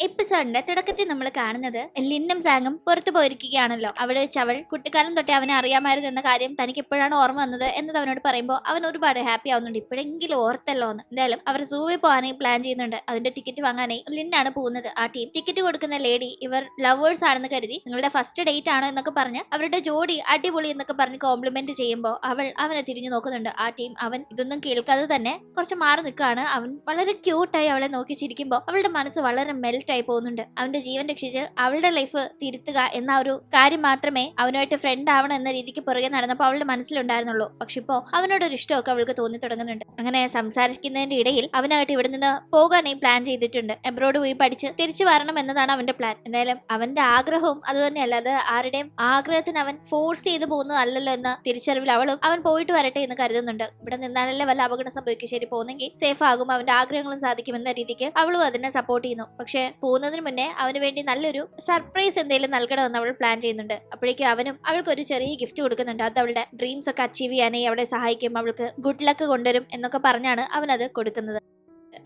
എപ്പിസോഡിന്റെ തുടക്കത്തിൽ നമ്മൾ കാണുന്നത് ലിന്നും സാങ്ങും പുറത്തു പോയിരിക്കുകയാണല്ലോ. അവിടെ വെച്ച് അവൾ കുട്ടിക്കാലം തൊട്ടേ അവനെ അറിയാമായിരുന്നു എന്ന കാര്യം തനിക്ക് എപ്പോഴാണ് ഓർമ്മ വന്നത് എന്നത് അവനോട് പറയുമ്പോൾ അവൻ ഒരുപാട് ഹാപ്പി ആവുന്നുണ്ട്. ഇപ്പോഴെങ്കിലും ഓർത്തല്ലോ എന്ന്. എന്തായാലും അവർ സൂവിൽ പോകാനായി പ്ലാൻ ചെയ്യുന്നുണ്ട്. അതിന്റെ ടിക്കറ്റ് വാങ്ങാനായി ലിന്നാണ് പോകുന്നത്. ആ ടീം ടിക്കറ്റ് കൊടുക്കുന്ന ലേഡി ഇവർ ലവേഴ്സ് ആണെന്ന് കരുതി നിങ്ങളുടെ ഫസ്റ്റ് ഡേറ്റ് ആണോ എന്നൊക്കെ പറഞ്ഞ് അവരുടെ ജോഡി അടിപൊളി എന്നൊക്കെ പറഞ്ഞ് കോംപ്ലിമെന്റ് ചെയ്യുമ്പോൾ അവൾ അവനെ തിരിഞ്ഞു നോക്കുന്നുണ്ട്. ആ ടീം അവൻ ഇതൊന്നും കേൾക്കാതെ തന്നെ കുറച്ച് മാറി നിൽക്കുകയാണ്. അവൻ വളരെ ക്യൂട്ടായി അവളെ നോക്കി ചിരിക്കുമ്പോൾ അവളുടെ മനസ്സ് വളരെ മെൽറ്റ് ആയി പോകുന്നുണ്ട്. അവന്റെ ജീവൻ രക്ഷിച്ച് അവളുടെ ലൈഫ് തിരുത്തുക എന്ന ഒരു കാര്യം മാത്രമേ അവനുമായിട്ട് ഫ്രണ്ട് ആവണം എന്ന രീതിക്ക് പുറകെ നടന്നപ്പോൾ അവളുടെ മനസ്സിലുണ്ടായിരുന്നുള്ളൂ. പക്ഷെ ഇപ്പോ അവനോടൊരു ഇഷ്ടമൊക്കെ അവൾക്ക് തോന്നി തുടങ്ങുന്നുണ്ട്. അങ്ങനെ സംസാരിക്കുന്നതിന്റെ ഇടയിൽ അവനായിട്ട് ഇവിടെ നിന്ന് പോകാനായി പ്ലാൻ ചെയ്തിട്ടുണ്ട്. എബ്രോഡ് പോയി പഠിച്ച് തിരിച്ചു വരണം എന്നതാണ് അവന്റെ പ്ലാൻ. എന്തായാലും അവന്റെ ആഗ്രഹവും അത് തന്നെയല്ല, അത് ആരുടെയും ആഗ്രഹത്തിന് അവൻ ഫോഴ്സ് ചെയ്ത് പോകുന്നതല്ലല്ലോ എന്ന തിരിച്ചറിവിൽ അവളും അവൻ പോയിട്ട് വരട്ടെ എന്ന് കരുതുന്നുണ്ട്. ഇവിടെ നിന്നാലല്ലേ വല്ല അപകടം സംഭവിക്കും, ശരി പോകുന്നെങ്കിൽ സേഫ് ആകും, അവന്റെ ആഗ്രഹങ്ങളും സാധിക്കുമെന്ന രീതിക്ക് അവളും അതിനെ സപ്പോർട്ട് ചെയ്യുന്നു. പക്ഷെ പോകുന്നതിന് മുന്നേ അവന് വേണ്ടി നല്ലൊരു സർപ്രൈസ് എന്തെങ്കിലും നൽകണമെന്ന് അവൾ പ്ലാൻ ചെയ്യുന്നുണ്ട്. അപ്പോഴേക്കും അവനും അവൾക്ക് ഒരു ചെറിയ ഗിഫ്റ്റ് കൊടുക്കുന്നുണ്ട്. അത് അവളുടെ ഡ്രീംസ് ഒക്കെ അച്ചീവ് ചെയ്യാനായി അവളെ സഹായിക്കും, അവൾക്ക് ഗുഡ് ലക്ക് കൊണ്ടുവരും എന്നൊക്കെ പറഞ്ഞാണ് അവനത് കൊടുക്കുന്നത്.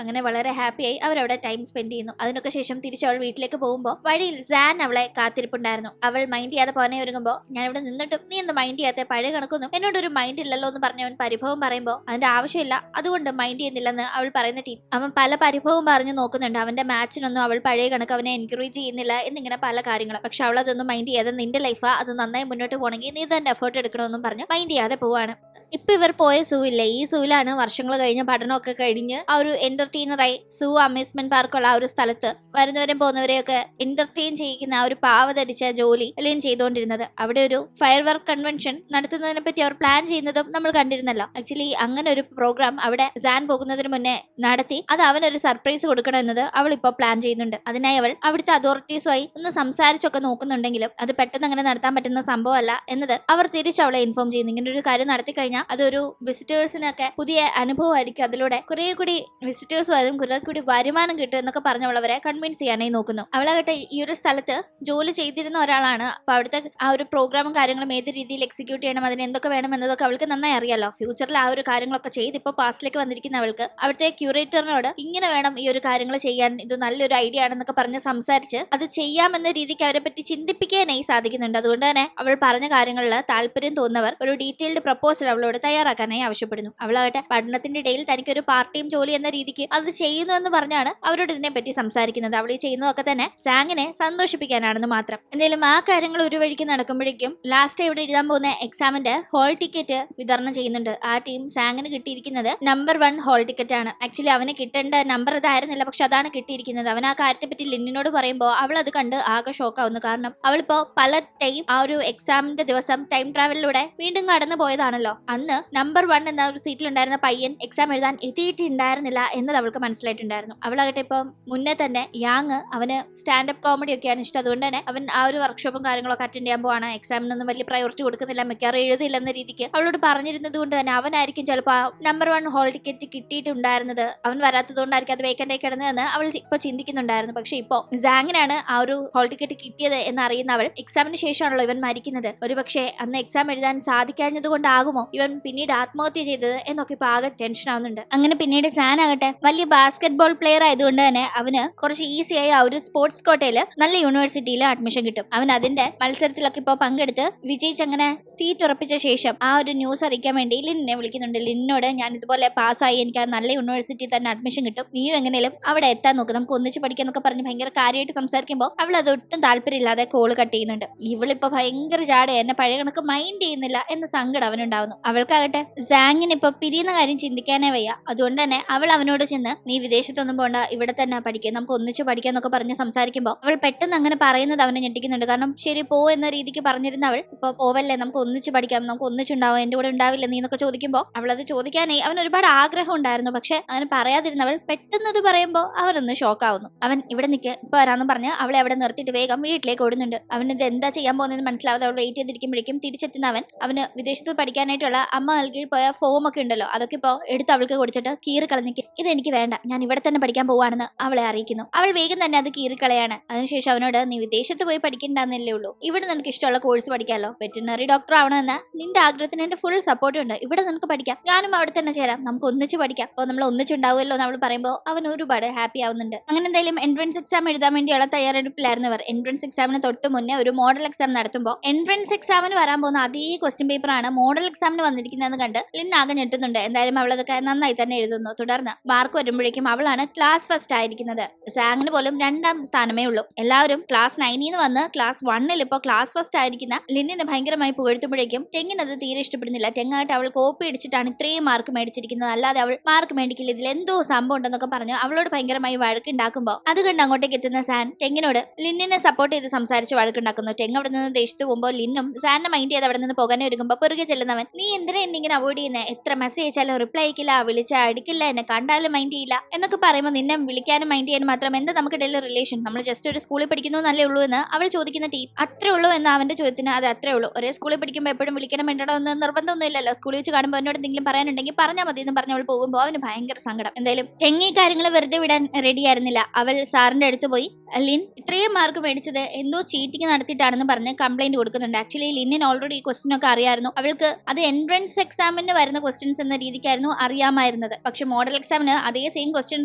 അങ്ങനെ വളരെ ഹാപ്പിയായി അവരവിടെ ടൈം സ്പെൻഡ് ചെയ്യുന്നു. അതിനൊക്കെ ശേഷം തിരിച്ച് അവൾ വീട്ടിലേക്ക് പോകുമ്പോൾ വഴിയിൽ സാൻ അവളെ കാത്തിരിപ്പുണ്ടായിരുന്നു. അവൾ മൈൻഡ് ചെയ്യാതെ പോകാനേ ഒരുങ്ങുമ്പോൾ ഞാൻ ഇവിടെ നിന്നിട്ടും നീ എന്ത് മൈൻഡ് ചെയ്യാത്ത, പഴയ കണക്കൊന്നും എന്നോടൊരു മൈൻഡ് ഇല്ലല്ലോ എന്ന് പറഞ്ഞ് അവൻ പരിഭവം പറയുമ്പോൾ അതിന്റെ ആവശ്യമില്ല, അതുകൊണ്ട് മൈൻഡ് ചെയ്യുന്നില്ലെന്ന് അവൾ പറയുന്ന ടീം അവൻ പല പരിഭവവും പറഞ്ഞു നോക്കുന്നുണ്ട്. അവന്റെ മാച്ചിനൊന്നും അവൾ പഴയ കണക്ക് അവനെ എൻകറേജ് ചെയ്യുന്നില്ല എന്നിങ്ങനെ പല കാര്യങ്ങളും. പക്ഷെ അവൾ അതൊന്നും മൈൻഡ് ചെയ്യാതെ നിന്റെ ലൈഫാ, അത് നന്നായി മുന്നോട്ട് പോകണമെങ്കിൽ നീ തന്നെ എഫേർട്ട് എടുക്കണമെന്നും പറഞ്ഞ് മൈൻഡ് ചെയ്യാതെ പോവാണ്. ഇപ്പൊ ഇവർ പോയ സൂ ഇല്ലേ, ഈ സൂവിലാണ് വർഷങ്ങൾ കഴിഞ്ഞ പഠനമൊക്കെ കഴിഞ്ഞ് ആ ഒരു എന്റർടൈനറായി സൂ അമ്യൂസ്മെന്റ് പാർക്കുള്ള ആ ഒരു സ്ഥലത്ത് വരുന്നവരെയും പോകുന്നവരെയൊക്കെ എന്റർടൈൻ ചെയ്യിക്കുന്ന ആ ഒരു പാവ ധരിച്ച ജോലി എല്ലാം ചെയ്തുകൊണ്ടിരുന്നത്. അവിടെ ഒരു ഫയർ വർക്ക് കൺവെൻഷൻ നടത്തുന്നതിനെ പറ്റി അവർ പ്ലാൻ ചെയ്യുന്നതും നമ്മൾ കണ്ടിരുന്നല്ലോ. ആക്ച്വലി അങ്ങനെ ഒരു പ്രോഗ്രാം അവിടെ സാൻ പോകുന്നതിന് മുന്നേ നടത്തി അത് അവനൊരു സർപ്രൈസ് കൊടുക്കണം എന്നത് അവൾ ഇപ്പോൾ പ്ലാൻ ചെയ്യുന്നുണ്ട്. അതിനായി അവൾ അവിടുത്തെ അതോറിറ്റീസുമായി ഒന്ന് സംസാരിച്ചൊക്കെ നോക്കുന്നുണ്ടെങ്കിലും അത് പെട്ടെന്ന് അങ്ങനെ നടത്താൻ പറ്റുന്ന സംഭവമല്ല എന്നത് അവർ തിരിച്ച് അവളെ ഇൻഫോം ചെയ്യുന്നു. ഇങ്ങനെ ഒരു കാര്യം നടത്തി കഴിഞ്ഞാൽ അതൊരു വിസിറ്റേഴ്സിനൊക്കെ പുതിയ അനുഭവമായിരിക്കും, അതിലൂടെ കുറെ കൂടി വിസിറ്റേഴ്സ് വരും, കുറെ കൂടി വരുമാനം കിട്ടും എന്നൊക്കെ പറഞ്ഞ് അവളവരെ കൺവിൻസ് ചെയ്യാനായി നോക്കുന്നു. അവളാകട്ടെ ഈ ഒരു സ്ഥലത്ത് ജോലി ചെയ്തിരുന്ന ഒരാളാണ്. അപ്പൊ അവിടുത്തെ ആ ഒരു പ്രോഗ്രാമും കാര്യങ്ങളും ഏത് രീതിയിൽ എക്സിക്യൂട്ട് ചെയ്യണം, അതിന് എന്തൊക്കെ വേണം എന്നതൊക്കെ അവൾക്ക് നന്നായി അറിയാലോ. ഫ്യൂച്ചറിൽ ആ ഒരു കാര്യങ്ങളൊക്കെ ചെയ്ത് ഇപ്പോൾ പാസ്റ്റിലേക്ക് വന്നിരിക്കുന്ന അവൾക്ക് അവിടുത്തെ ക്യൂറേറ്ററിനോട് ഇങ്ങനെ വേണം ഈ ഒരു കാര്യങ്ങൾ ചെയ്യാൻ, ഇത് നല്ലൊരു ഐഡിയ ആണെന്നൊക്കെ പറഞ്ഞ് സംസാരിച്ച് അത് ചെയ്യാമെന്ന രീതിക്ക് അവരെ പറ്റി ചിന്തിപ്പിക്കാനായി സാധിക്കുന്നുണ്ട്. അതുകൊണ്ട് തന്നെ അവൾ പറഞ്ഞ കാര്യങ്ങളിൽ താല്പര്യം തോന്നുന്നവർ ഒരു ഡീറ്റെയിൽഡ് പ്രപ്പോസൽ അവളോട് തയ്യാറാക്കാനായി ആവശ്യപ്പെടുന്നു. അവളാകട്ടെ പഠനത്തിന്റെ ഇടയിൽ തനിക്കൊരു പാർട്ട് ടൈം ജോലി എന്ന രീതിക്ക് അത് ചെയ്യുന്നു എന്ന് പറഞ്ഞാണ് അവരോട് ഇതിനെ പറ്റി സംസാരിക്കുന്നത്. അവൾ ഈ ചെയ്യുന്നതൊക്കെ തന്നെ സാങ്ങിനെ സന്തോഷിപ്പിക്കാനാണെന്ന് മാത്രം. എന്തായാലും ആ കാര്യങ്ങൾ ഒരു വഴിക്ക് നടക്കുമ്പോഴേക്കും ലാസ്റ്റ് ഇവിടെ എഴുതാൻ പോകുന്ന എക്സാമിന്റെ ഹോൾ ടിക്കറ്റ് വിതരണം ചെയ്യുന്നുണ്ട്. ആ ടീം സാങ്ങിന് കിട്ടിയിരിക്കുന്നത് നമ്പർ 1 ഹോൾ ടിക്കറ്റ് ആണ്. ആക്ച്വലി അവന് കിട്ടേണ്ട നമ്പർ ഇതായിരുന്നില്ല, പക്ഷെ അതാണ് കിട്ടിയിരിക്കുന്നത്. അവൻ ആ കാര്യത്തെ പറ്റി ലിന്നിനോട് പറയുമ്പോൾ അവൾ അത് കണ്ട് ആകെ ഷോക്കാവുന്നു. കാരണം അവളിപ്പോ പല ടൈം ആ ഒരു എക്സാമിന്റെ ദിവസം ടൈം ട്രാവലിലൂടെ വീണ്ടും കടന്നു പോയതാണല്ലോ. അന്ന് നമ്പർ 1 എന്ന ഒരു സീറ്റിലുണ്ടായിരുന്ന പയ്യൻ എക്സാം എഴുതാൻ എത്തിയിട്ടുണ്ടായിരുന്നില്ല എന്നത് അവൾക്ക് മനസ്സിലായിട്ടുണ്ടായിരുന്നു. അവളാകട്ടെ ഇപ്പം മുന്നേ തന്നെ യാങ് അവന് സ്റ്റാൻഡപ്പ് കോമഡി ഒക്കെയാണ് ഇഷ്ടം. അതുകൊണ്ട് തന്നെ അവൻ ആ ഒരു വർക്ക്ഷോപ്പും കാര്യങ്ങളൊക്കെ അറ്റൻഡ് ചെയ്യാൻ പോവാണ്. എക്സാമിനൊന്നും വലിയ പ്രയോറിറ്റി കൊടുക്കുന്നില്ല, മിക്കവാറും എഴുതില്ലെന്ന രീതിക്ക് അവളോട് പറഞ്ഞിരുന്നത് കൊണ്ട് തന്നെ അവനായിരിക്കും ചിലപ്പോൾ നമ്പർ 1 ഹോൾ ടിക്കറ്റ് കിട്ടിയിട്ടുണ്ടായിരുന്നത്. അവൻ വരാത്തത് കൊണ്ടായിരിക്കും അത് വേക്കൻ്റ് ആയി കിടന്നതെന്ന് അവൾ ഇപ്പൊ ചിന്തിക്കുന്നുണ്ടായിരുന്നു. പക്ഷെ ഇപ്പോ സാങ്ങിനാണ് ആ ഒരു ഹോൾ ടിക്കറ്റ് കിട്ടിയത് എന്നറിയുന്ന അവൾ എക്സാമിന് ശേഷമാണല്ലോ ഇവൻ മരിക്കുന്നത്. ഒരുപക്ഷെ അന്ന് എക്സാം എഴുതാൻ സാധിക്കാഞ്ഞത് കൊണ്ടാകുമോ ഇവൻ പിന്നീട് ആത്മഹത്യ ചെയ്തത് എന്നൊക്കെ ഇപ്പൊ ആകെ ടെൻഷൻ ആവുന്നുണ്ട്. അങ്ങനെ പിന്നീട് സാൻ ആകട്ടെ വലിയ ബാസ്കറ്റ് ബോൾ പ്ലെയർ ആയതുകൊണ്ട് തന്നെ അവന് കുറച്ച് ഈസിയായി ആ ഒരു സ്പോർട്സ് കോട്ടയില് നല്ല യൂണിവേഴ്സിറ്റിയിൽ അഡ്മിഷൻ കിട്ടും. അവൻ അതിന്റെ മത്സരത്തിലൊക്കെ ഇപ്പൊ പങ്കെടുത്ത് വിജയിച്ച് അങ്ങനെ സീറ്റ് ഉറപ്പിച്ച ശേഷം ആ ഒരു ന്യൂസ് അറിയിക്കാൻ വേണ്ടി ലിന്നിനെ വിളിക്കുന്നുണ്ട്. ലിന്നോട് ഞാൻ ഇതുപോലെ പാസ്സായി, എനിക്ക് ആ നല്ല യൂണിവേഴ്സിറ്റി തന്നെ അഡ്മിഷൻ കിട്ടും, നീയും എങ്ങനെയും അവിടെ എത്താൻ നോക്കും, നമുക്ക് ഒന്നിച്ച് പഠിക്കാന്നൊക്കെ പറഞ്ഞ് ഭയങ്കര കാര്യമായിട്ട് സംസാരിക്കുമ്പോൾ അവൾ അതൊട്ടും താല്പര്യമില്ലാതെ കോള് കട്ട് ചെയ്യുന്നുണ്ട്. ഇവളിപ്പോ ഭയങ്കര ജാട, എന്നെ പഴയ കണക്ക് മൈൻഡ് ചെയ്യുന്നില്ല എന്ന സങ്കടം അവനുണ്ടാവുന്നു. അവൾക്കാകട്ടെ സാങ്ങിന് ഇപ്പൊ പിരിയുന്ന കാര്യം ചിന്തിക്കാനേ വയ്യ. അതുകൊണ്ട് തന്നെ അവൾ അവനോട് ചെന്ന് നീ വിദേശത്തൊന്നും പോണ്ട, ഇവിടെ തന്നെ പഠിക്കുക, നമുക്ക് ഒന്നിച്ച് പഠിക്കാന്നൊക്കെ പറഞ്ഞ് സംസാരിക്കുമ്പോൾ അവൾ പെട്ടെന്ന് അങ്ങനെ പറയുന്നത് അവനെ ഞെട്ടിക്കുന്നുണ്ട്. കാരണം ശരി പോ എന്ന രീതിക്ക് പറഞ്ഞിരുന്ന അവൾ ഇപ്പൊ പോവല്ലേ, നമുക്ക് ഒന്നിച്ച് പഠിക്കാം, നമുക്ക് ഒന്നിച്ചുണ്ടാവും, എന്റെ കൂടെ ഉണ്ടാവില്ല നീ എന്നൊക്കെ ചോദിക്കുമ്പോൾ അവൾ അത് ചോദിക്കാനായി അവൻ ഒരുപാട് ആഗ്രഹം ഉണ്ടായിരുന്നു. പക്ഷെ അങ്ങനെ പറയാതിരുന്നവൾ പെട്ടെന്നത് പറയുമ്പോൾ അവനൊന്ന് ഷോക്കാവുന്നു. അവൻ ഇവിടെ നിൽക്കുക ഇപ്പൊ വരാന്ന് പറഞ്ഞ് അവളെ അവിടെ നിർത്തിയിട്ട് വേഗം വീട്ടിലേക്ക് ഓടുന്നുണ്ട്. അവൻ ഇത് എന്താ ചെയ്യാൻ പോകുന്നതെന്ന് മനസ്സിലാവാതെ അവൾ വെയിറ്റ് ചെയ്തിരിക്കുമ്പോഴേക്കും തിരിച്ചെത്തുന്ന അവന് വിദേശത്ത് പഠിക്കാനായിട്ടുള്ള അമ്മ നൽകി പോയ ഫോം ഒക്കെ ഉണ്ടല്ലോ, അതൊക്കെ ഇപ്പൊ എടുത്ത് അവൾക്ക് കൊടുത്തിട്ട് കീറി കളഞ്ഞിക്ക് ഇത് എനിക്ക് വേണ്ട, ഞാൻ ഇവിടെ തന്നെ പഠിക്കാൻ പോവാണെന്ന് അവളെ അറിയിക്കുന്നു. അവൾ വേഗം തന്നെ അത് കീറിക്കളയാണ്. അതിനുശേഷം അവനോട് നീ വിദേശത്ത് പോയി പഠിക്കണ്ടെന്നല്ലേ ഉള്ളൂ, ഇവിടെ നിനക്ക് ഇഷ്ടമുള്ള കോഴ്സ് പഠിക്കാമല്ലോ, വെറ്റിനറി ഡോക്ടർ ആവണമെന്ന് നിന്റെ ആഗ്രഹത്തിന് എന്റെ ഫുൾ സപ്പോർട്ട് ഉണ്ട്, ഇവിടെ നിനക്ക് പഠിക്കാം, ഞാനും അവിടെ തന്നെ ചേരാം, നമുക്ക് ഒന്നിച്ച് പഠിക്കാം, അപ്പോൾ നമ്മൾ ഒന്നിച്ചുണ്ടാവുമല്ലോ എന്ന് അവൾ പറയുമ്പോൾ അവൻ ഒരുപാട് ഹാപ്പി ആവുന്നുണ്ട്. അങ്ങനെ എന്തായാലും എൻട്രൻസ് എക്സാം എഴുതാൻ വേണ്ടിയുള്ള തയ്യാറെടുപ്പിലായിരുന്നു അവർ. എൻട്രൻസ് എക്സാമിന് തൊട്ട് മുന്നേ ഒരു മോഡൽ എക്സാം നടത്തുമ്പോൾ എൻട്രൻസ് എക്സാമിന് വരാൻ പോകുന്ന അതേ ക്വസ്റ്റ്യൻ പേപ്പറാണ് മോഡൽ എക്സാമിന് വന്നിരിക്കുന്നതെന്ന് കണ്ട് ലിൻ ആകെ ഞെട്ടുന്നുണ്ട്. എന്തായാലും അവൾ അതൊക്കെ നന്നായി തന്നെ എഴുതുന്നു. തുടർന്ന് മാർക്ക് വരുമ്പോഴേക്കും അവളാണ് ക്ലാസ് ഫസ്റ്റ് ആയിരിക്കുന്നത്. സാങ്ങിന് പോലും 2ാം സ്ഥാനമേ ഉള്ളൂ. എല്ലാവരും ക്ലാസ് 9 വന്ന് ക്ലാസ് 1 ഇപ്പോൾ ക്ലാസ് ഫസ്റ്റ് ആയിരിക്കുന്ന ലിന്നിനെ ഭയങ്കരമായി പുകഴ്ത്തുമ്പോഴേക്കും ടെങ്ങിനത് തീരെ ഇഷ്ടപ്പെടുന്നില്ല. ടെങ്ങായിട്ട് അവൾ കോപ്പി അടിച്ചിട്ടാണ് ഇത്രയും മാർക്ക് മേടിച്ചിരിക്കുന്നത്, അല്ലാതെ അവൾ മാർക്ക് മേടിക്കില്ല, ഇതിൽ എന്തോ സംഭവം ഉണ്ടെന്നൊക്കെ പറഞ്ഞ് അവളോട് ഭയങ്കരമായി വഴക്കുണ്ടാക്കുമ്പോൾ അത് കണ്ട് അങ്ങോട്ടേക്ക് എത്തുന്ന സാൻ ടെങ്ങിനോട് ലിന്നിനെ സപ്പോർട്ട് ചെയ്ത് സംസാരിച്ച് വഴക്കുണ്ടാക്കുന്നു. ടെങ് അവിടെ നിന്ന് ദേഷ്യത്ത് പോകുമ്പോൾ ലിന്നും സാനിനെ മൈൻഡ് ചെയ്ത് അവിടെ നിന്ന് പോകാനേ ഒരുങ്ങുമ്പോൾ പുറകെ ചെല്ലുന്നവൻ നീ എന്തിനാ എന്നിങ്ങനെ അവോയ്ഡ് ചെയ്യുന്നത്, എത്ര മെസ്സേജ് അയച്ചാലും റിപ്ലൈ അയക്കില്ല, വിളിച്ചാൽ അടിക്കില്ല, എന്നെ കണ്ടാലും മൈൻഡ് ചെയ്യില്ല എന്നൊക്കെ പറയുമ്പോൾ നിന്നെ വിളിക്കാനും മൈൻഡ് ചെയ്യാനും മാത്രം എന്താ നമുക്ക് ഡെയിലി റിലേഷൻ, നമ്മൾ ജസ്റ്റ് ഒരു സ്കൂളിൽ പഠിക്കുന്നു എന്നല്ലേ ഉള്ളൂ എന്ന് അവൾ ചോദിക്കുന്ന ടീം. അത്രേ ഉള്ളൂ എന്ന് അവന്റെ ചോദ്യത്തിന് അത് അത്രേ ഉള്ളൂ, ഒരേ സ്കൂളിൽ പഠിക്കുമ്പോൾ എപ്പോഴും വിളിക്കണം വേണ്ടോ എന്ന് നിർബന്ധമൊന്നും ഇല്ലല്ലോ, സ്കൂളിൽ വെച്ച് കാണുമ്പോൾ എന്നോട് എന്തെങ്കിലും പറയാനുണ്ടെങ്കിൽ പറഞ്ഞാൽ മതി എന്ന് പറഞ്ഞ് അവൾ പോകുമ്പോൾ അവന് ഭയങ്കര സങ്കടം. എന്തായാലും ടെങ്ങി കാര്യങ്ങൾ വെറുതെ വിടാൻ റെഡി ആയിരുന്നില്ല. അവൾ സാറിന്റെ അടുത്ത് പോയി ലിൻ ഇത്രയും മാർക്ക് മേടിച്ചത് എന്തോ ചീറ്റിംഗ് നടത്തിയിട്ടാണെന്ന് പറഞ്ഞ് കംപ്ലൈന്റ് കൊടുക്കുന്നുണ്ട്. ആക്ച്വലി ലിന്നിന് ഓൾറെഡി ഈ ക്വസ്റ്റ്യൻ ഒക്കെ അറിയായിരുന്നു, അവൾക്ക് അത് എൻട്രൻസ് എക്സാമിന് വരുന്ന ക്വസ്റ്റ്യൻസ് എന്ന രീതിക്കായിരുന്നു അറിയാമായിരുന്നത്. പക്ഷെ മോഡൽ എക്സാമിന് അതേ സെയിം ക്വസ്റ്റ്യൻ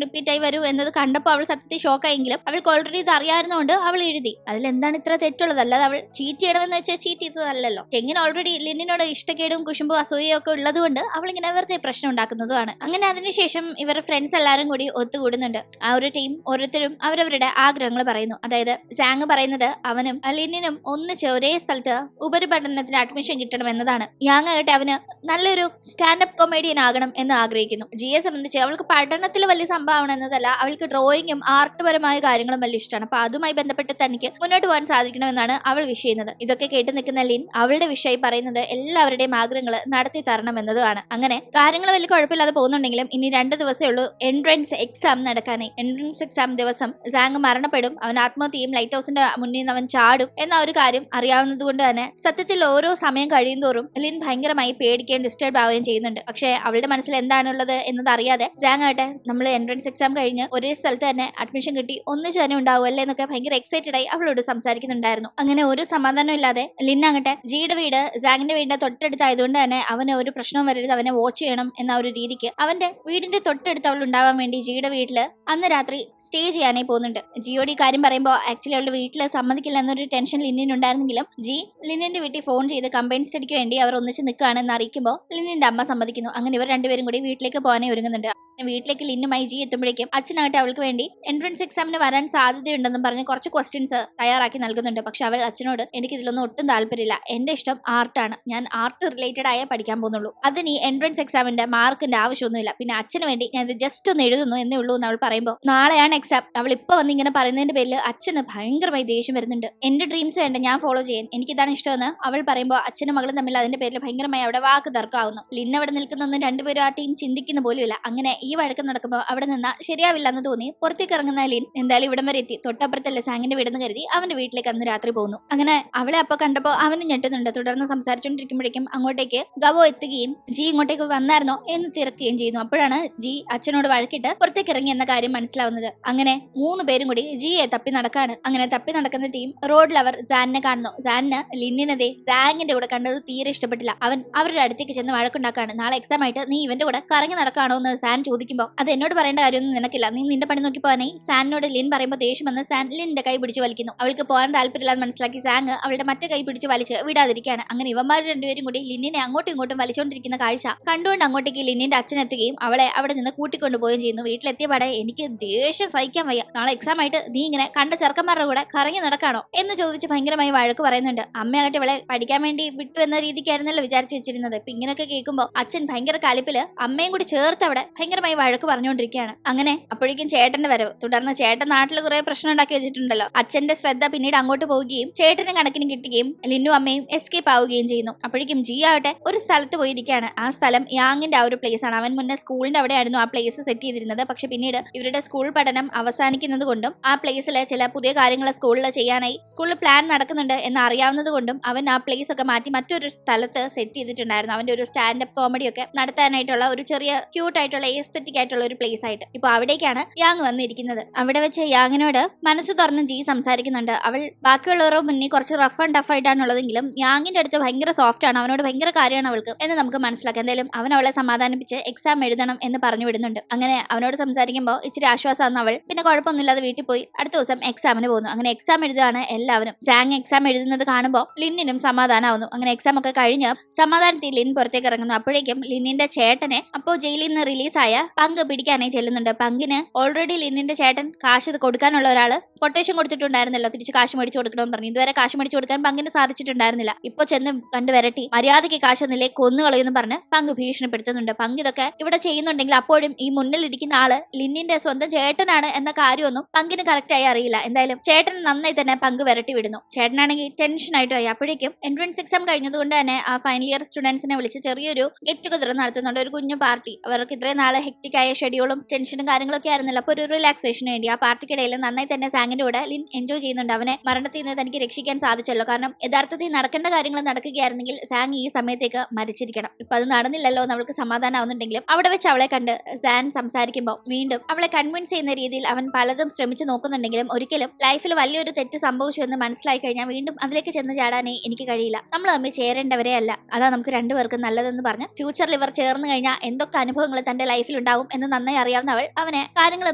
റിപ്പീറ്റ് ആയി വരൂ എന്നത് കണ്ടപ്പോൾ അവൾ സത്യത്തിൽ ഷോക്കായെങ്കിലും അവൾക്ക് ഓൾറെഡി ഇത് അറിയാവുന്നതുകൊണ്ട് അവൾ എഴുതി. അതിൽ എന്താണ് ഇത്ര തെറ്റുള്ളത്, അല്ലാതെ അവൾ ചീറ്റ് ചെയ്യണമെന്ന് വെച്ചാൽ ചീറ്റ് ചെയ്തതല്ലോ. ടെങ്ങിന് ഓൾറെഡി ലിന്നിനോട് ഇഷ്ടക്കേടും കുശുമ്പും അസൂയയും ഒക്കെ ഉള്ളതുകൊണ്ട് അവൾ ഇങ്ങനെ വെറുതെ പ്രശ്നം ഉണ്ടാക്കുന്നതുമാണ്. അങ്ങനെ അതിനുശേഷം ഇവർ ഫ്രണ്ട്സ് എല്ലാവരും കൂടി ഒത്തുകൂടുന്നുണ്ട്. ആ ഒരു ടീം ഓരോരുത്തരും അവരവരുടെ ആഗ്രഹങ്ങൾ പറയുന്നു. അതായത് സാങ് പറയുന്നത് അവനും ലിന്നിനും ഒന്നിച്ച് ഒരേ സ്ഥലത്ത് ഉപരിപഠനത്തിന് അഡ്മിഷൻ കിട്ടണം എന്നതാണ്. യാങ് ആയിട്ട് അവന് നല്ലൊരു സ്റ്റാൻഡപ്പ് കൊമേഡിയൻ ആകണം എന്ന് ആഗ്രഹിക്കുന്നു. ജിയെ സംബന്ധിച്ച് അവൾക്ക് പഠനത്തിൽ വലിയ സംഭാവന എന്നതല്ല, അവൾക്ക് ഡ്രോയിങ്ങും ആർട്ട് പരമായ കാര്യങ്ങളും വലിയ ഇഷ്ടമാണ്. അപ്പൊ അതുമായി ബന്ധപ്പെട്ട് തനിക്ക് മുന്നോട്ട് പോകാൻ സാധിക്കണമെന്നാണ് അവൾ വിഷ് ചെയ്യുന്നത്. ഇതൊക്കെ കേട്ട് നിൽക്കുന്ന ലിൻ അവളുടെ വിഷയം പറയുന്നത് എല്ലാവരുടെയും ആഗ്രഹങ്ങൾ നടത്തി തരണം എന്നതാണ്. അങ്ങനെ കാര്യങ്ങൾ വലിയ കുഴപ്പമില്ലാതെ പോകുന്നുണ്ടെങ്കിലും ഇനി 2 ദിവസമേ ഉള്ളൂ എൻട്രൻസ് എക്സാം നടക്കാനായി. എൻട്രൻസ് എക്സാം ദിവസം സാങ് മരണപ്പെടും, അവൻ ആത്മഹത്യയും ലൈറ്റ് ഹൗസിന്റെ മുന്നിൽ നിന്ന് അവൻ ചാടും എന്ന ഒരു കാര്യം അറിയാവുന്നത് കൊണ്ട് തന്നെ സത്യത്തിൽ ഓരോ സമയം കഴിയും തോറും ലിൻ ഭയങ്കരമായി പേടിക്കുകയും ഡിസ്റ്റർബ് ആവുകയും ചെയ്യുന്നുണ്ട്. പക്ഷേ അവളുടെ മനസ്സിൽ എന്താണുള്ളത് എന്നത് അറിയാതെ സാങ് ആട്ടെ നമ്മൾ എൻട്രൻസ് എക്സാം കഴിഞ്ഞ് ഒരേ സ്ഥലത്ത് തന്നെ അഡ്മിഷൻ കിട്ടി ഒന്നിച്ച് തന്നെ ഉണ്ടാവുമല്ലേ എന്നൊക്കെ ഭയങ്കര എക്സൈറ്റഡ് ആയി അവളോട് സംസാരിക്കുന്നുണ്ടായിരുന്നു. അങ്ങനെ ഒരു സമാധാനം ഇല്ലാതെ ലിൻ ആകട്ടെ ജിയുടെ വീട് സാങ്ങിന്റെ വീടിന്റെ തൊട്ടടുത്തായതുകൊണ്ട് തന്നെ അവന് ഒരു പ്രശ്നവും വരരുത്, അവനെ വാച്ച് ചെയ്യണം എന്ന ഒരു രീതിക്ക് അവന്റെ വീടിന്റെ തൊട്ടടുത്ത് അവൾ ഉണ്ടാവാൻ വേണ്ടി ജിയുടെ വീട്ടില് അന്ന് രാത്രി സ്റ്റേ ചെയ്യാനായി പോകുന്നുണ്ട്. ജിയോട് ഈ കാര്യം പറയുമ്പോൾ ആക്ച്വലി അവളുടെ വീട്ടിൽ സമ്മതിക്കില്ല എന്നൊരു ടെൻഷൻ ലിന്നിനുണ്ടായിരുന്നെങ്കിലും ജി ലിന്നിന്റെ വീട്ടിൽ ഫോൺ ചെയ്ത് കമ്പൈൻ സ്റ്റഡിക്ക് വേണ്ടി അവർ ഒന്നിച്ച് നിൽക്കുകയാണെന്ന് അറിയിക്കുമ്പോൾ ലിന്നിന്റെ അമ്മ സമ്മതിക്കുന്നു. അങ്ങനെ ഇവർ രണ്ടുപേരും കൂടി വീട്ടിലേക്ക് പോകാനേ ഒരുങ്ങുന്നുണ്ട്. വീട്ടിലേക്ക് ലിന്നുമായി ജി എത്തുമ്പോഴേക്കും അച്ഛനായിട്ട് അവൾക്ക് വേണ്ടി എൻട്രൻസ് എക്സാമിന് വരാൻ സാധ്യതയുണ്ടെന്നും പറഞ്ഞ് കുറച്ച് ക്വസ്റ്റ്യൻസ് തയ്യാറാക്കി നൽകുന്നുണ്ട്. പക്ഷെ അവൾ അച്ഛനോട് എനിക്ക് ഇതിലൊന്നും ഒട്ടും താല്പര്യമില്ല, എന്റെ ഇഷ്ടം ആർട്ടാണ്, ഞാൻ ആർട്ട് റിലേറ്റഡ് ആയേ പഠിക്കാൻ പോകുന്നുള്ളൂ, അതിന് ഈ എൻട്രൻസ് എക്സാമിന്റെ മാർക്കിന്റെ ആവശ്യമൊന്നുമില്ല, പിന്നെ അച്ഛന് വേണ്ടി ഞാൻ ഇത് ജസ്റ്റ് ഒന്ന് എഴുതുന്നു എന്നേ ഉള്ളൂ എന്ന് അവൾ പറയുമ്പോൾ നാളെയാണ് എക്സാം. അവൾ ഇപ്പൊ വന്ന് ഇങ്ങനെ പറയുന്നതിന്റെ പേരിൽ അച്ഛന് ഭയങ്കരമായി ദേഷ്യം വരുന്നുണ്ട്. എന്റെ ഡ്രീംസ് വേണ്ട, ഞാൻ ഫോളോ ചെയ്യാൻ, എനിക്കിതാണ് ഇഷ്ടമെന്ന് അവൾ പറയുമ്പോൾ അച്ഛനും മകളും തമ്മിൽ അതിന്റെ പേരിൽ ഭയങ്കരമായി അവിടെ വാക്ക് തർക്കമാവുന്നു. ലിന്ന അവിടെ നിൽക്കുന്നൊന്നും രണ്ടുപേരും ആ ടീം ചിന്തിക്കുന്ന പോലുമില്ല. അങ്ങനെ ഈ വഴക്ക് നടക്കുമ്പോൾ അവിടെ നിന്ന് ശരിയാവില്ല എന്ന് തോന്നി പുറത്തേക്ക് ഇറങ്ങുന്ന ലിൻ എന്തായാലും ഇവിടം വരെ എത്തി. തൊട്ടപ്പുറത്തല്ലേ സാങ്ങിന്റെ വീടെന്ന് കരുതി അവന്റെ വീട്ടിലേക്ക് അന്ന് രാത്രി പോകുന്നു. അങ്ങനെ അവളെ അപ്പൊ കണ്ടപ്പോൾ അവന് ഞെട്ടുന്നുണ്ട്. തുടർന്ന് സംസാരിച്ചുകൊണ്ടിരിക്കുമ്പോഴേക്കും അങ്ങോട്ടേക്ക് ഗവോ എത്തുകയും ജി ഇങ്ങോട്ടേക്ക് വന്നായിരുന്നോ എന്ന് തിരക്കുകയും ചെയ്യുന്നു. അപ്പോഴാണ് ജി അച്ഛനോട് വഴക്കിട്ട് പുറത്തേക്ക് ഇറങ്ങി എന്ന കാര്യം മനസ്സിലാവുന്നത്. അങ്ങനെ 3 പേരും കൂടി ജിയെ തപ്പി നടക്കാണ്. അങ്ങനെ തപ്പി നടക്കുന്ന ടീം റോഡിൽ അവർ സാനിനെ കാണുന്നു. സാനിന് ലിന്നിനതെ സാങ്ങിന്റെ കൂടെ കണ്ടത് തീരെ ഇഷ്ടപ്പെട്ടില്ല. അവൻ അവരുടെ അടുത്തേക്ക് ചെന്ന് വഴക്കുണ്ടാക്കാണ്. നാളെ എക്സാം ആയിട്ട് നീ ഇവന്റെ കൂടെ കറങ്ങി നടക്കാണോ എന്ന് സാൻ ചോദിക്കുമ്പോൾ അത് എന്നോട് പറയേണ്ട കാര്യമൊന്നും നിനക്കില്ല, നീ നിന്റെ പണി നോക്കി പോകാനായി സാനിനോട് ലിൻ പറയുമ്പോൾ ദേഷ്യം വന്ന് സാൻ ലിന്റെ കൈ പിടിച്ച് വലിക്കുന്നു. അവൾക്ക് പോകാൻ താല്പര്യമില്ലാന്ന് മനസ്സിലാക്കി സാങ് അവളുടെ മറ്റേ കൈ പിടിച്ച് വലിച്ച് വിടാതിരിക്കുകയാണ്. അങ്ങനെ ഇവന്മാർ രണ്ടുപേരും കൂടി ലിന്നിനെ അങ്ങോട്ടും ഇങ്ങോട്ടും വലിച്ചുകൊണ്ടിരിക്കുന്ന കാഴ്ച കണ്ടുകൊണ്ട് അങ്ങോട്ടേക്ക് ലിന്നിന്റെ അച്ഛനെത്തുകയും അവളെ അവിടെ നിന്ന് കൂട്ടിക്കൊണ്ടുപോവുകയും ചെയ്യുന്നു. വീട്ടിലെത്തിയ പാടെ എനിക്ക് ദേഷ്യം സഹിക്കാൻ വയ്യ, നാളെ എക്സാം ആയിട്ട് നീ ഇങ്ങനെ കണ്ട ചെറുക്കന്മാരുടെ കൂടെ കറങ്ങി നടക്കാണോ എന്ന് ചോദിച്ച് ഭയങ്കരമായി വഴക്ക് പറയുന്നുണ്ട്. അമ്മയാകട്ടെ ഇവളെ പഠിക്കാൻ വേണ്ടി വിട്ടു എന്ന രീതിക്കായിരുന്നല്ലോ വിചാരിച്ചു വെച്ചിരുന്നത്. ഇപ്പൊ ഇങ്ങനെയൊക്കെ കേൾക്കുമ്പോൾ അച്ഛൻ ഭയങ്കര കലിപ്പില് അമ്മയും കൂടി ചേർത്ത് അവിടെ ഭയങ്കരമായി വഴക്ക് പറഞ്ഞുകൊണ്ടിരിക്കുകയാണ്. അങ്ങനെ അപ്പോഴേക്കും ചേട്ടന്റെ വരവ്. തുടർന്ന് ചേട്ടൻ നാട്ടിൽ കുറെ പ്രശ്നം ഉണ്ടാക്കി വെച്ചിട്ടുണ്ടല്ലോ. അച്ഛന്റെ ശ്രദ്ധ പിന്നീട് അങ്ങോട്ട് പോവുകയും ചേട്ടന് കണക്കിന് കിട്ടുകയും ലിന്നു അമ്മയും എസ്കേപ്പ് ആവുകയും ചെയ്യുന്നു. അപ്പോഴേക്കും ജി ആവട്ടെ ഒരു സ്ഥലത്ത് പോയിരിക്കുകയാണ്. ആ സ്ഥലം യാങ്ങിന്റെ ആ ഒരു പ്ലേസ് ആണ്. അവൻ മുന്നേ സ്കൂളിന്റെ അവിടെ ആയിരുന്നു ആ പ്ലേസ് സെറ്റ് ചെയ്തിരുന്നത്. പക്ഷെ പിന്നീട് ഇവരുടെ സ്കൂൾ പഠനം അവസാനിക്കുന്നത് കൊണ്ടും ആ പ്ലേസിലെ ചില പുതിയ കാര്യങ്ങൾ സ്കൂളിൽ ചെയ്യാനായി സ്കൂളിൽ പ്ലാൻ നടക്കുന്നുണ്ട് എന്ന് അറിയാവുന്നത് കൊണ്ടും അവൻ ആ പ്ലേസ് ഒക്കെ മാറ്റി മറ്റൊരു സ്ഥലത്ത് സെറ്റ് ചെയ്തിട്ടുണ്ടായിരുന്നു. അവന്റെ ഒരു സ്റ്റാൻഡപ്പ് കോമഡി ഒക്കെ നടത്താനായിട്ടുള്ള ഒരു ചെറിയ ക്യൂട്ട് ആയിട്ടുള്ള എസ്തെറ്റിക് റൊമാൻറ്റിക് ആയിട്ടുള്ള ഒരു പ്ലേസ് ആയിട്ട്. ഇപ്പൊ അവിടേക്കാണ് യാങ് വന്നിരിക്കുന്നത്. അവിടെ വെച്ച് യാങ്ങിനോട് മനസ്സ് തുറന്ന് ജി സംസാരിക്കുന്നുണ്ട്. അവൾ ബാക്കിയുള്ളവരുടെ മുന്നിൽ കുറച്ച് റഫ് ആൻഡ് ടഫ് ആയിട്ടാണുള്ളതെങ്കിലും യാങ്ങിന്റെ അടുത്ത് ഭയങ്കര സോഫ്റ്റ് ആണ്, അവനോട് ഭയങ്കര കാര്യമാണ് അവൾക്ക് എന്ന് നമുക്ക് മനസ്സിലാക്കാം. എന്തായാലും അവൻ അവളെ സമാധാനിപ്പിച്ച് എക്സാം എഴുതണം എന്ന് പറഞ്ഞു വിടുന്നുണ്ട്. അങ്ങനെ അവനോട് സംസാരിക്കുമ്പോൾ ഇച്ചിരി ആശ്വാസമാണ് അവൾ. പിന്നെ കുഴപ്പമൊന്നുമില്ലാതെ വീട്ടിൽ പോയി അടുത്ത ദിവസം എക്സാമിന് പോകുന്നു. അങ്ങനെ എക്സാം എഴുതുകയാണ് എല്ലാവരും. സാങ് എക്സാം എഴുതുന്നത് കാണുമ്പോൾ ലിന്നിനും സമാധാനമാവുന്നു. അങ്ങനെ എക്സാം ഒക്കെ കഴിഞ്ഞ് സമാധാനത്തിൽ ലിൻ പുറത്തേക്ക് ഇറങ്ങുന്നു. അപ്പോഴേക്കും ലിന്നിന്റെ ചേട്ടനെ അപ്പോൾ ജയിലിൽ നിന്ന് റിലീസായ പങ്ക് പിടിക്കാനായി ചെല്ലുന്നുണ്ട്. പങ്കിന് ഓൾറെഡി ലിന്നിന്റെ ചേട്ടൻ കാശ് കൊടുക്കാനുള്ള ഒരാള് കൊട്ടേഷൻ കൊടുത്തിട്ടുണ്ടായിരുന്നല്ലോ, തിരിച്ച് കാശ് മേടിച്ചു കൊടുക്കണമെന്ന് പറഞ്ഞു. ഇതുവരെ കാശ് മേടിച്ചു കൊടുക്കാൻ പങ്കിന് സാധിച്ചിട്ടുണ്ടായിരുന്നില്ല. ഇപ്പൊ ചെന്ന് കണ്ടു വരട്ടി മര്യാദയ്ക്ക് കാശ് എന്നില്ലേ കൊന്നുകളയെന്ന് പറഞ്ഞ് പങ്ക് ഭീഷണിപ്പെടുത്തുന്നുണ്ട്. പങ്ക് ഇതൊക്കെ ഇവിടെ ചെയ്യുന്നുണ്ടെങ്കിൽ അപ്പോഴും ഈ മുന്നിലിരിക്കുന്ന ആള് ലിന്നിന്റെ സ്വന്തം ചേട്ടനാണ് എന്ന കാര്യമൊന്നും പങ്കിന് കറക്റ്റായി അറിയില്ല. എന്തായാലും ചേട്ടൻ നന്നായി തന്നെ പങ്ക് വരട്ടി വിടുന്നു. ചേട്ടനാണെങ്കിൽ ടെൻഷനായിട്ടുമായി. അപ്പോഴേക്കും എൻട്രൻസ് എക്സാം കഴിഞ്ഞതുകൊണ്ട് തന്നെ ആ ഫൈനൽ ഇയർ സ്റ്റുഡൻസിനെ വിളിച്ച് ചെറിയൊരു ഗെറ്റ് ടുഗദർ നടത്തുന്നുണ്ട്, ഒരു കുഞ്ഞു പാർട്ടി. അവർക്ക് ഇത്രയും നാളെ ഹെക്റ്റിക് ആയ ഷെഡ്യൂളും ടെൻഷനും കാര്യങ്ങളൊക്കെ ആയിരുന്നില്ല. അപ്പോൾ ഒരു റിലാക്സേഷന് വേണ്ടി ആ പാർട്ടിക്കിടയിൽ നന്നായി തന്നെ സാങ്ങിന്റെ കൂടെ ലിൻ എൻജോയ് ചെയ്യുന്നുണ്ട്. അവനെ മരണത്തിൽ നിന്ന് തനിക്ക് രക്ഷിക്കാൻ സാധിച്ചല്ലോ. കാരണം യഥാർത്ഥത്തിൽ നടക്കേണ്ട കാര്യങ്ങൾ നടക്കുകയായിരുന്നെങ്കിൽ സാങ് ഈ സമയത്തേക്ക് മരിച്ചിരിക്കണം. ഇപ്പൊ അത് നടന്നില്ലല്ലോ എന്ന് അവൾക്ക് സമാധാനമാവുന്നുണ്ടെങ്കിലും അവിടെ വെച്ച് അവളെ കണ്ട് സാൻ സംസാരിക്കുമ്പോൾ വീണ്ടും അവളെ കൺവിൻസ് ചെയ്യുന്ന രീതിയിൽ അവൻ പലതും ശ്രമിച്ചു നോക്കുന്നുണ്ടെങ്കിലും ഒരിക്കലും ലൈഫിൽ വലിയൊരു തെറ്റ് സംഭവിച്ചു എന്ന് മനസ്സിലായി കഴിഞ്ഞാൽ വീണ്ടും അതിലേക്ക് ചെന്ന് ചാടാനേ എനിക്ക് കഴിയില്ല. നമ്മൾ തമ്മിൽ ചേരേണ്ടവരെ അല്ല, അതാ നമുക്ക് രണ്ടുപേർക്കും നല്ലതെന്ന് പറഞ്ഞ് ഫ്യൂച്ചറിൽ ഇവർ ചേർന്ന് കഴിഞ്ഞാൽ എന്തൊക്കെ അനുഭവങ്ങൾ തന്റെ ലൈഫിൽ ഉണ്ടാവും എന്ന് നന്നായി അറിയാവുന്ന അവൾ അവനെ കാര്യങ്ങൾ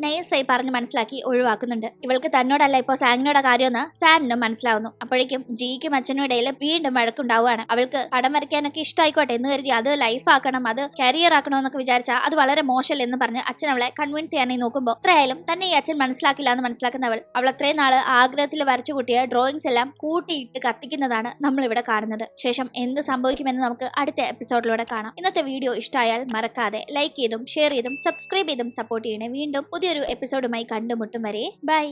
നൈസായി പറഞ്ഞ് മനസ്സിലാക്കി ഒഴിവാക്കുന്നുണ്ട്. ഇവൾക്ക് തന്നോടല്ല ഇപ്പോൾ സാങ്ങിനോടെ കാര്യമെന്ന് സാനിനും മനസ്സിലാവുന്നു. അപ്പോഴേക്കും ജിക്കും അച്ഛനും ഇടയിൽ വീണ്ടും വഴക്കുണ്ടാവുകയാണ്. അവൾക്ക് പടം വരയ്ക്കാനൊക്കെ ഇഷ്ടമായിക്കോട്ടെ എന്ന് കരുതി അത് ലൈഫ് ആക്കണം, അത് കരിയർ ആക്കണം എന്നൊക്കെ വിചാരിച്ചാൽ അത് വളരെ മോശമല്ല എന്ന് പറഞ്ഞ് അച്ഛൻ അവളെ കൺവിൻസ് ചെയ്യാനായി നോക്കുമ്പോൾ എത്രയായാലും തന്നെ ഈ അച്ഛൻ മനസ്സിലാക്കില്ല എന്ന് മനസ്സിലാക്കുന്ന അവൾ അത്രയും നാള് ആഗ്രഹത്തിൽ വരച്ചു കൂട്ടിയ ഡ്രോയിങ്സ് എല്ലാം കൂട്ടിയിട്ട് കത്തിക്കുന്നതാണ് നമ്മൾ ഇവിടെ കാണുന്നത്. ശേഷം എന്ത് സംഭവിക്കുമെന്ന് നമുക്ക് അടുത്ത എപ്പിസോഡിലൂടെ കാണാം. ഇന്നത്തെ വീഡിയോ ഇഷ്ടമായാൽ മറക്കാതെ ലൈക്ക് ചെയ്തും ഷെയർ ചെയ്തും സബ്സ്ക്രൈബ് ചെയ്തും സപ്പോർട്ട് ചെയ്യണേ. വീണ്ടും പുതിയൊരു എപ്പിസോഡുമായി കണ്ടുമുട്ടും വരെ ബൈ.